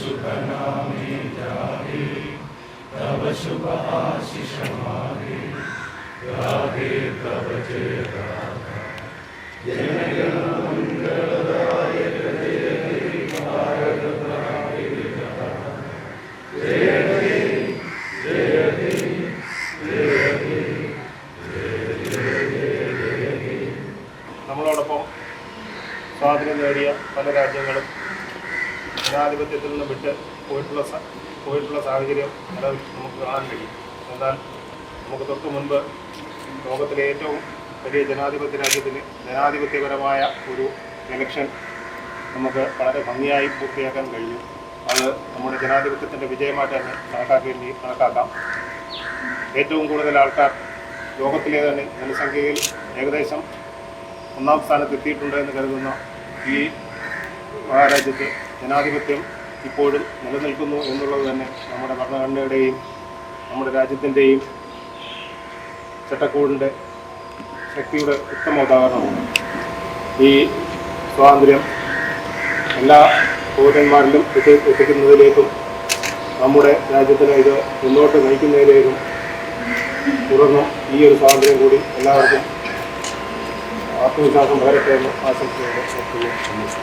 शुभ नामे जागे, तब शुभ आशीष मागे, गाहे तब जय गाथा। जन गण मंगलदायक जय हे भारत भाग्य विधाता। जय हे जय हे जय हे जय हे। നമ്മളോടൊപ്പം സ്വാതന്ത്ര്യം നേടിയ പല രാജ്യങ്ങളും ജനാധിപത്യത്തിൽ നിന്ന് വിട്ട് പോയിട്ടുള്ള സാഹചര്യം നമുക്ക് കാണാൻ കഴിയും. എന്നാൽ നമുക്ക് തൊട്ട് മുൻപ് ലോകത്തിലെ ഏറ്റവും വലിയ ജനാധിപത്യ രാജ്യത്തിന് ജനാധിപത്യപരമായ ഒരു ഇലക്ഷൻ നമുക്ക് വളരെ ഭംഗിയായി പൂർത്തിയാക്കാൻ കഴിഞ്ഞു. അത് നമ്മുടെ ജനാധിപത്യത്തിൻ്റെ വിജയമായിട്ട് തന്നെ കണക്കാക്കാം. ഏറ്റവും കൂടുതൽ ആൾക്കാർ ലോകത്തിലെ തന്നെ ജനസംഖ്യയിൽ ഏകദേശം ഒന്നാം സ്ഥാനത്ത് എത്തിയിട്ടുണ്ട് എന്ന് കരുതുന്ന ഈ മഹാരാജ്യത്ത് ജനാധിപത്യം ഇപ്പോഴും നിലനിൽക്കുന്നു എന്നുള്ളത് തന്നെ നമ്മുടെ ഭരണഘടനയുടെയും നമ്മുടെ രാജ്യത്തിൻ്റെയും ചട്ടക്കൂടിൻ്റെ ശക്തിയുടെ ഉത്തമ ഉദാഹരണമാണ്. ഈ സ്വാതന്ത്ര്യം എല്ലാ പൗരന്മാരിലും എത്തിക്കുന്നതിലേക്കും നമ്മുടെ രാജ്യത്തിനെ ഇത് മുന്നോട്ട് നയിക്കുന്നതിലേക്കും തുടർന്നും ഈ ഒരു സ്വാതന്ത്ര്യം കൂടി എല്ലാവർക്കും ആത്മവിശ്വാസം പകരട്ടെ എന്ന് ആശംസയോടെ നിർത്തുന്നു.